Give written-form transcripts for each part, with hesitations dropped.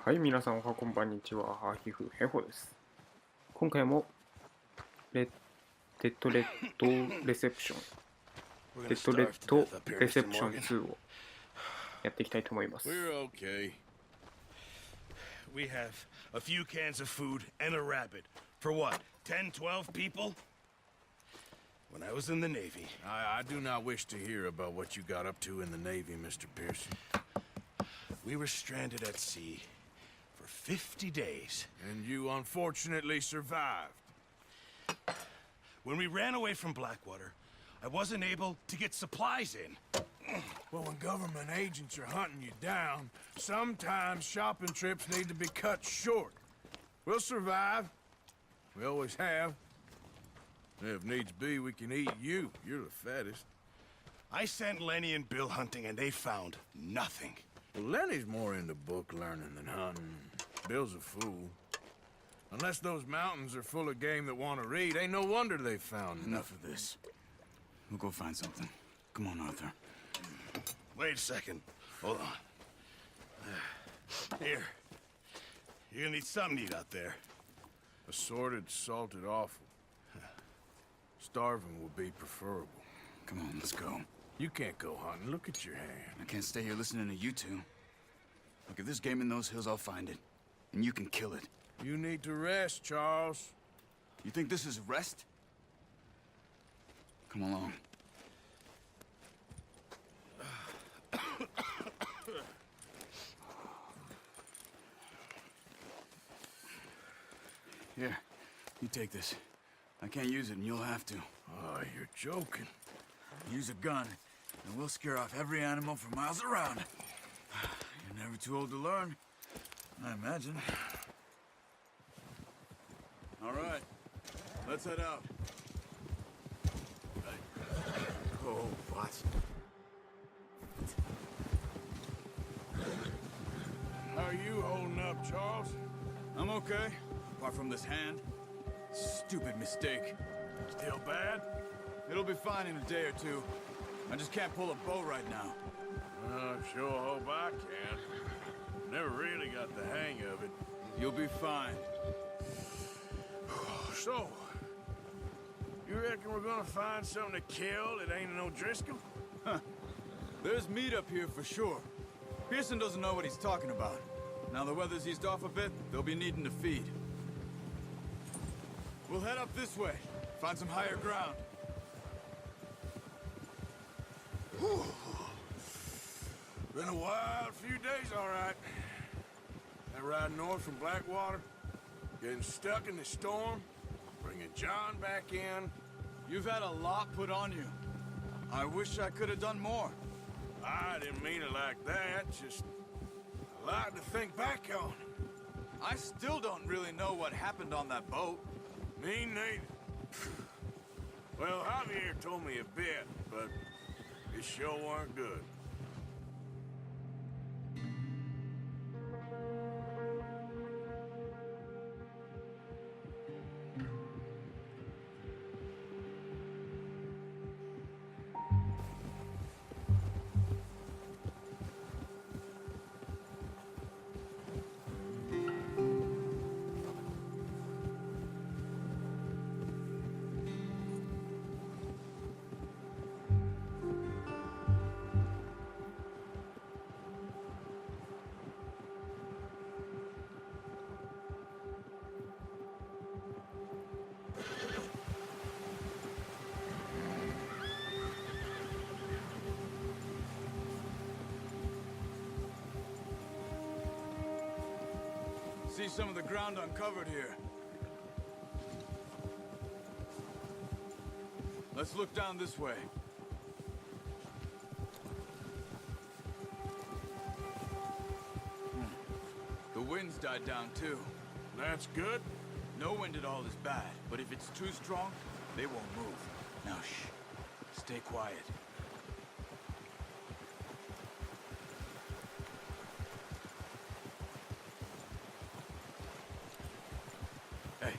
はい、皆さんおはこんばんにちは、ハーヒフヘホです。今回もデッドレッドレセプション、デッドレッドレセプション2をやっていきたいと思います。We're okay. We have a few cans of food and a rabbit. For what? 10, 12 people? When I was in the Navy. I do not wish to hear about what you got up to in the Navy, Mr. Pearson. We were stranded at sea for 50 days. And you unfortunately survived. When we ran away from Blackwater, I wasn't able to get supplies in. Well, when government agents are hunting you down, sometimes shopping trips need to be cut short. We'll survive. We always have. If needs be, we can eat you. You're the fattest. I sent Lenny and Bill hunting, and they found nothing. Well, Lenny's more into book learning than hunting. Bill's a fool. Unless those mountains are full of game that want to read, ain't no wonder they found Enough of this. We'll go find something. Come on, Arthur. Wait a second. Hold on. Here. You're gonna need something to eat out there. Assorted, salted offal. Starving will be preferable. Come on, let's go. You can't go hunting. Look at your hand. I can't stay here listening to you two. Look, if there's game in those hills, I'll find it. And you can kill it. You need to rest, Charles. You think this is rest? Come along. Here, you take this. I can't use it, and you'll have to. Oh, you're joking. Use a gun, and we'll scare off every animal for miles around. You're never too old to learn, I imagine. All right, let's head out. Oh, what? How are you holding up, Charles? I'm okay, apart from this hand. Stupid mistake. Still bad? It'll be fine in a day or two. I just can't pull a bow right now. I sure hope I can. Never really got the hang of it. You'll be fine. So, you reckon we're gonna find something to kill that ain't no Driscoll? There's meat up here for sure. Pearson doesn't know what he's talking about. Now the weather's eased off a bit, they'll be needing to feed. We'll head up this way. Find some higher ground. Whew. Been a wild few days, all right. That ride north from Blackwater, getting stuck in the storm, bringing John back in. You've had a lot put on you. I wish I could have done more. I didn't mean it like that, just a lot to think back on. I still don't really know what happened on that boat. Me neither. Well, Javier told me a bit, but it sure weren't good. See some of the ground uncovered here. Let's look down this way. The wind's died down too. That's good. No wind at all is bad, but if it's too strong, they won't move. Now shh. Stay quiet. Hey,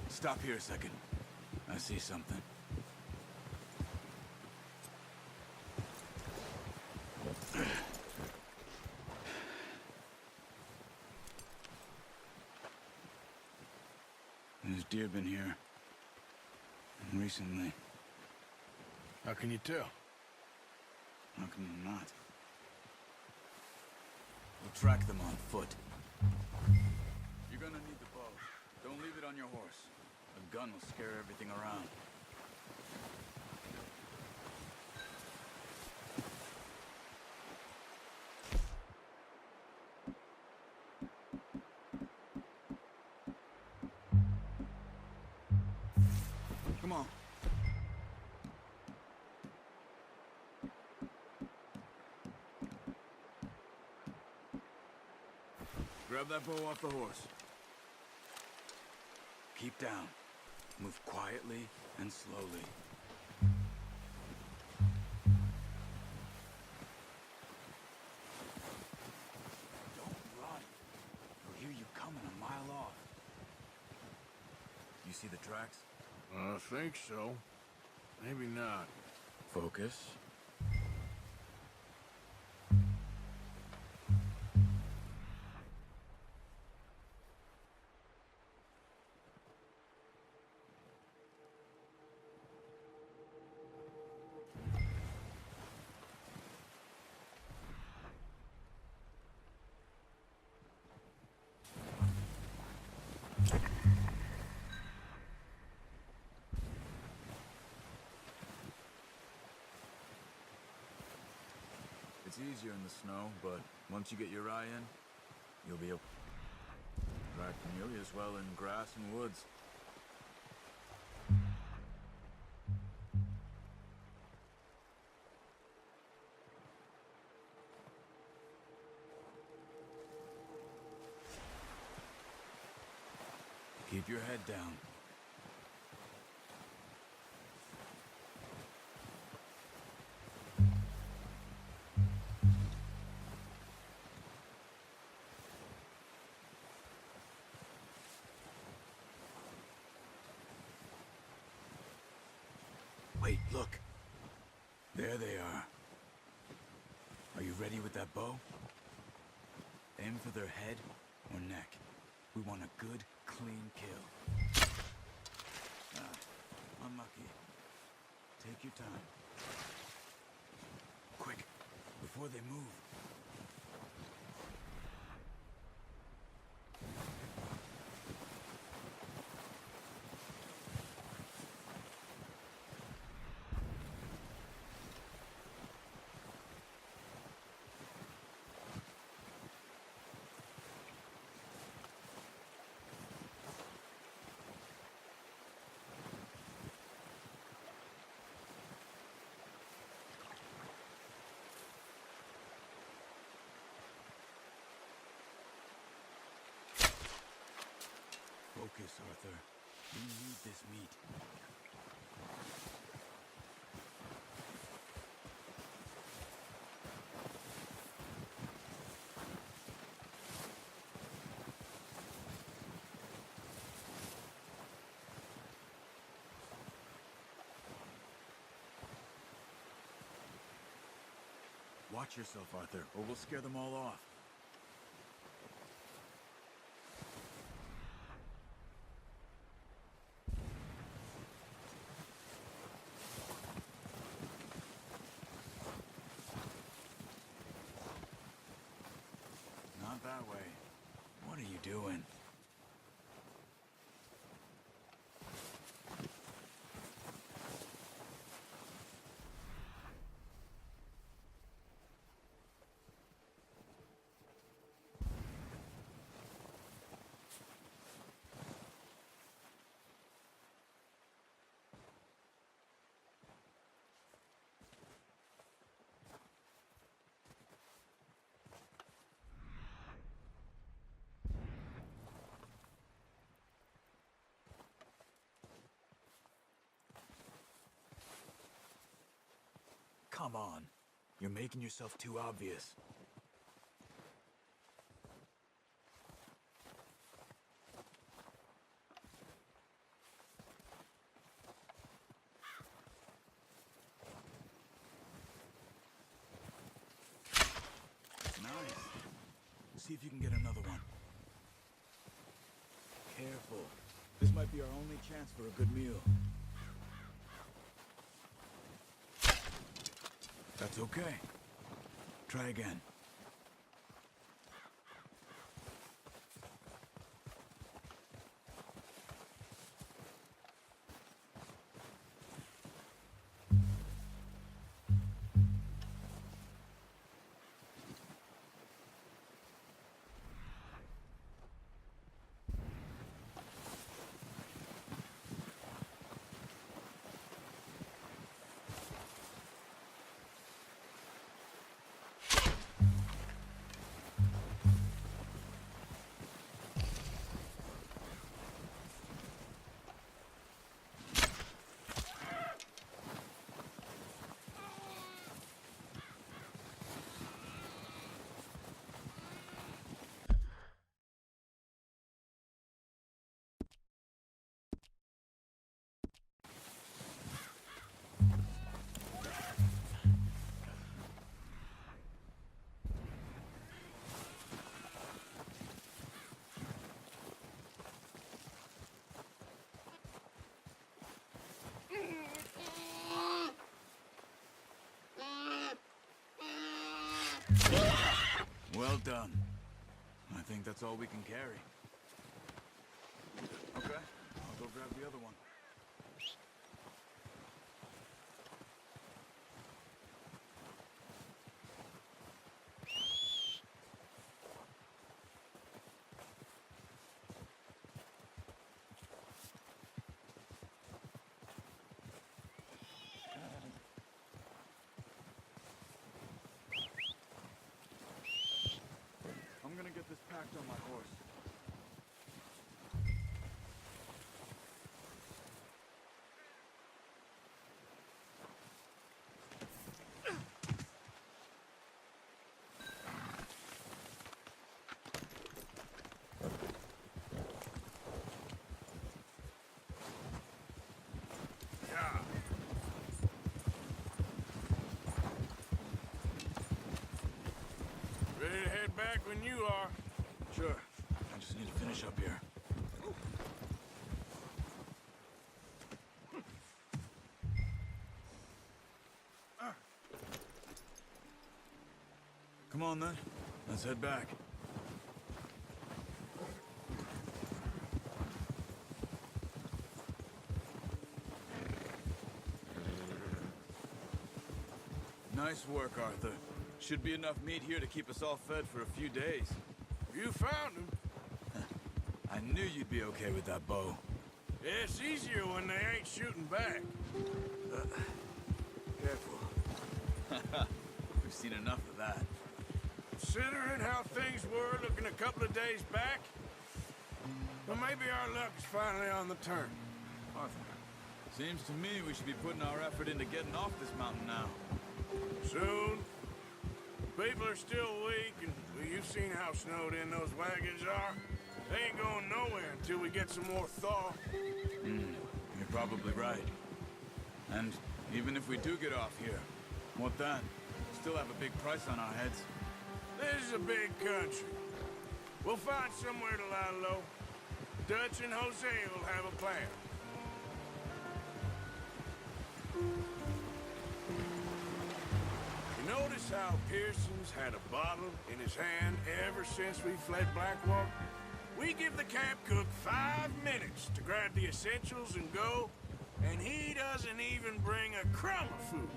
stop here a second. I see something. deer been here? Recently. How can you tell? How can you not? We'll track them on foot. You're gonna need the bow. Don't leave it on your horse. A gun will scare everything around. Come on. Grab that bow off the horse. Keep down. Move quietly and slowly. Don't run. They'll hear you coming a mile off. You see the tracks? I think so. Maybe not. Focus. It's easier in the snow, but once you get your eye in, you'll be able to track nearly as well in grass and woods. Keep your head down. Wait, look. There they are. Are you ready with that bow? Aim for their head or neck. We want a good, clean kill. Unlucky. Take your time. Quick, before they move. Focus, Arthur. We need this meat. Watch yourself, Arthur, or we'll scare them all off. Not that way. What are you doing? Come on. You're making yourself too obvious. Nice. See if you can get another one. Careful. This might be our only chance for a good meal. That's okay. Try again. Well done. I think that's all we can carry. Okay, I'll go grab the other one. I'm gonna get this packed on my horse. Ready to head back when you are. Sure. I just need to finish up here. Come on then. Let's head back. Nice work, Arthur. Should be enough meat here to keep us all fed for a few days. You found him. I knew you'd be okay with that bow. Yeah, it's easier when they ain't shooting back. Careful. We've seen enough of that. Considering how things were looking a couple of days back, well, maybe our luck is finally on the turn. Arthur, seems to me we should be putting our effort into getting off this mountain now. Soon. People are still weak, and well, you've seen how snowed in those wagons are. They ain't going nowhere until we get some more thaw. You're probably right. And even if we do get off here, what then? Still have a big price on our heads. This is a big country. We'll find somewhere to lie low. Dutch and Jose will have a plan. You notice how Pearson's had a bottle in his hand ever since we fled Blackwater? We give the camp cook 5 minutes to grab the essentials and go, and he doesn't even bring a crumb of food.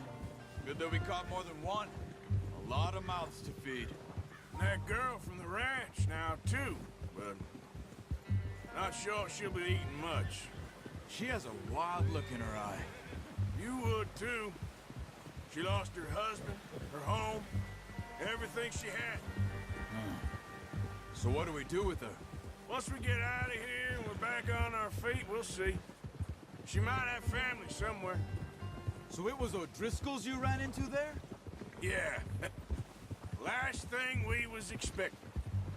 Good that we caught more than one. A lot of mouths to feed. And that girl from the ranch now, too, but not sure she'll be eating much. She has a wild look in her eye. You would, too. She lost her husband, her home, everything she had. So what do we do with her? Once we get out of here and we're back on our feet, we'll see. She might have family somewhere. So it was O'Driscoll's you ran into there? Yeah. Last thing we was expecting.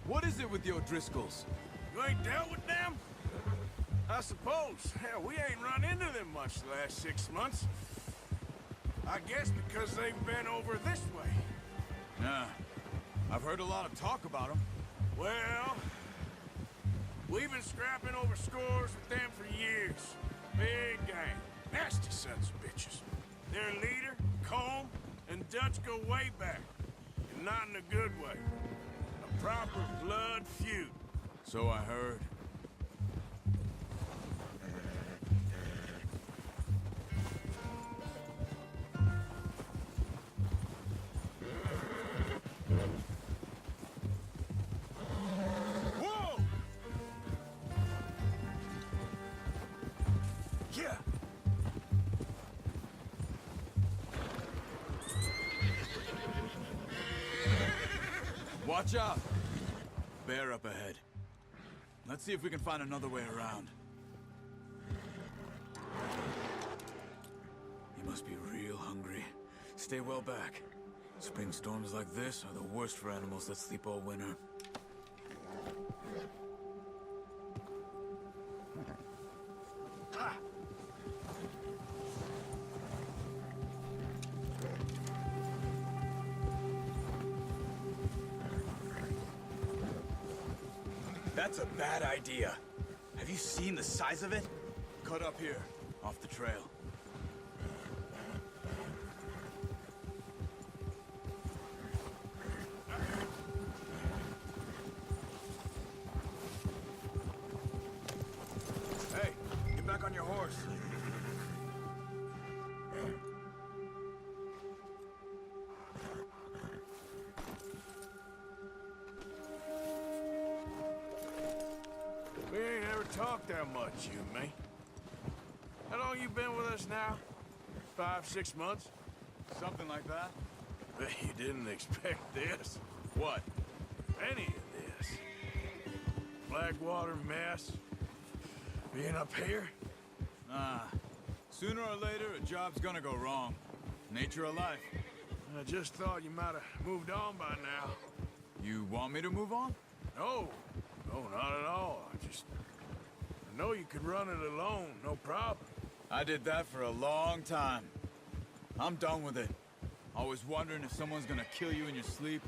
What is it with the O'Driscolls? You ain't dealt with them? I suppose. Hell, we ain't run into them much the last 6 months. I guess because they've been over this way. Yeah. I've heard a lot of talk about them. Well, We've been scrapping over scores with them for years. Big gang. Nasty sons of bitches. Their leader, Combe, and Dutch go way back. And not in a good way. A proper blood feud. So I heard. Whoa! Yeah. Watch out! Bear up ahead. Let's see if we can find another way around. You must be real hungry. Stay well back. Spring storms like this are the worst for animals that sleep all winter. That's a bad idea. Have you seen the size of it? Cut up here, off the trail. Hey, get back on your horse. We ain't ever talked that much, you and me. How long you been with us now? 5, 6 months? Something like that? Bet you didn't expect this. What? Any of this. Blackwater mess. Being up here? Nah. Sooner or later, a job's gonna go wrong. Nature of life. I just thought you might have moved on by now. You want me to move on? No. No, not at all. I know you could run it alone, no problem. I did that for a long time. I'm done with it. Always wondering if someone's gonna kill you in your sleep.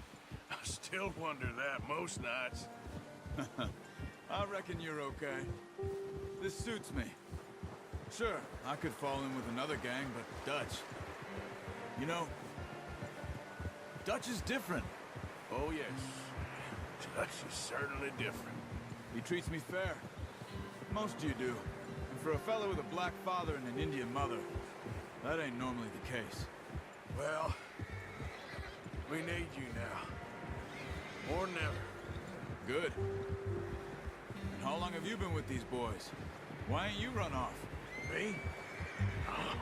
I still wonder that most nights. I reckon you're okay. This suits me. Sure, I could fall in with another gang, but Dutch... You know, Dutch is different. Oh, yes. Dutch is certainly different. He treats me fair. Most of you do. And for a fellow with a black father and an Indian mother, that ain't normally the case. Well, we need you now. More than ever. Good. And how long have you been with these boys? Why ain't you run off? Me? Oh,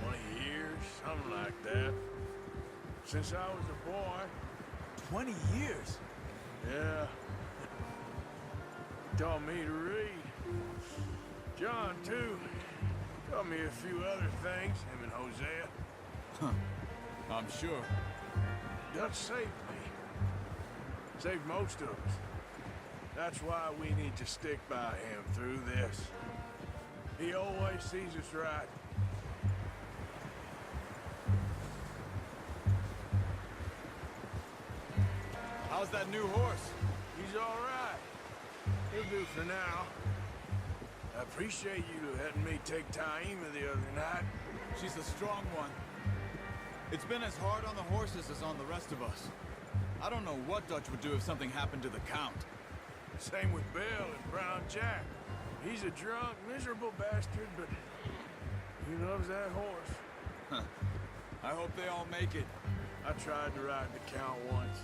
20 years, something like that. Since I was a boy. 20 years? Yeah. Taught me to read. John, too. Taught me a few other things, him and Hosea. Huh. I'm sure. Dutch saved me. Saved most of us. That's why we need to stick by him through this. He always sees us right. How's that new horse? He's all right. He'll do for now. I appreciate you letting me take Taima the other night. She's a strong one. It's been as hard on the horses as on the rest of us. I don't know what Dutch would do if something happened to the Count. Same with Bill and Brown Jack. He's a drunk, miserable bastard, but he loves that horse. Huh. I hope they all make it. I tried to ride the Count once.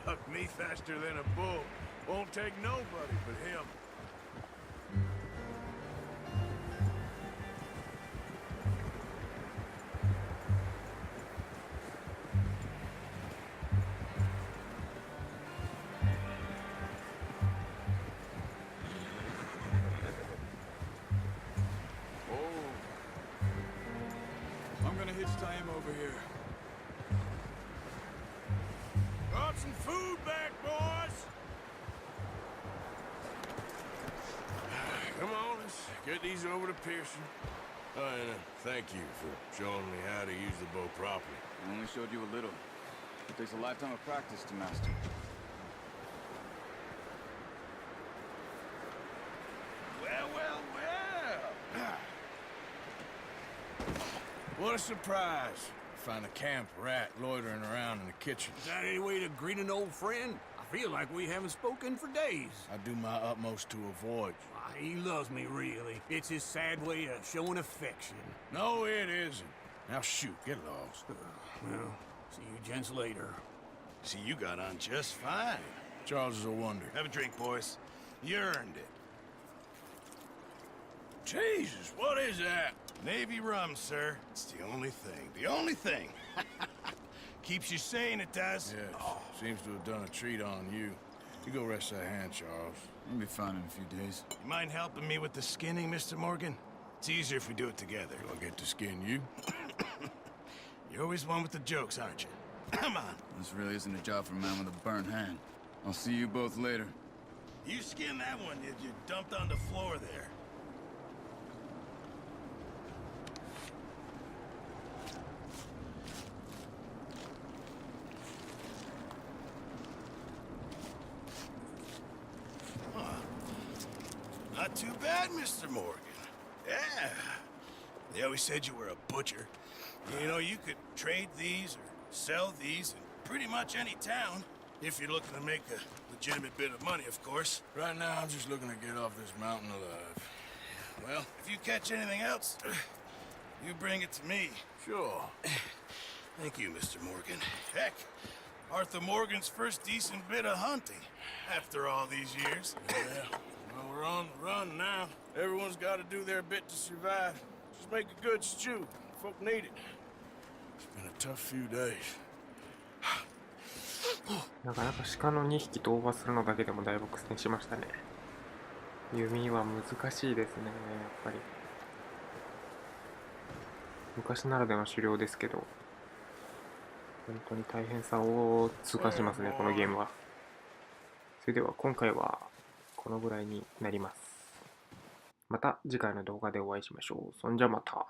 Bucked me faster than a bull. Won't take nobody but him. I'm gonna hitch Taima over here. Brought some food back, boys! Come on, let's get these over to Pearson. Oh, and thank you for showing me how to use the bow properly. I only showed you a little. It takes a lifetime of practice to master. What a surprise. Find a camp rat loitering around in the kitchen. Is that any way to greet an old friend? I feel like we haven't spoken for days. I do my utmost to avoid you. Why, he loves me, really. It's his sad way of showing affection. No, it isn't. Now shoot, get lost. Well, see you gents later. See, you got on just fine. Charles is a wonder. Have a drink, boys. You earned it. Jesus, what is that? Navy rum, sir. It's the only thing. The only thing. Keeps you sane, it does. Yes, seems to have done a treat on you. You go rest that hand, Charles. You'll be fine in a few days. You mind helping me with the skinning, Mr. Morgan? It's easier if we do it together. Do I get to skin you? You're always one with the jokes, aren't you? Come on. This really isn't a job for a man with a burnt hand. I'll see you both later. You skinned that one that you dumped on the floor there. Not too bad, Mr. Morgan. Yeah. They always said you were a butcher. You know, you could trade these or sell these in pretty much any town. If you're looking to make a legitimate bit of money, of course. Right now, I'm just looking to get off this mountain alive. Well, if you catch anything else, you bring it to me. Sure. Thank you, Mr. Morgan. Heck, Arthur Morgan's first decent bit of hunting after all these years. Yeah. Well, we're on the run now. Everyone's got to do their bit to survive. Just make a good stew. Folk need it. It's been a tough few days. なかなか鹿の2匹とオーバーするのだけでもだいぶ苦戦しましたね。弓は難しいですね、やっぱり。昔ならではの狩猟ですけど、本当に大変さを痛感しますね、このゲームは。それでは今回はこのぐらいになります。また次回の動画でお会いしましょう。そんじゃまた。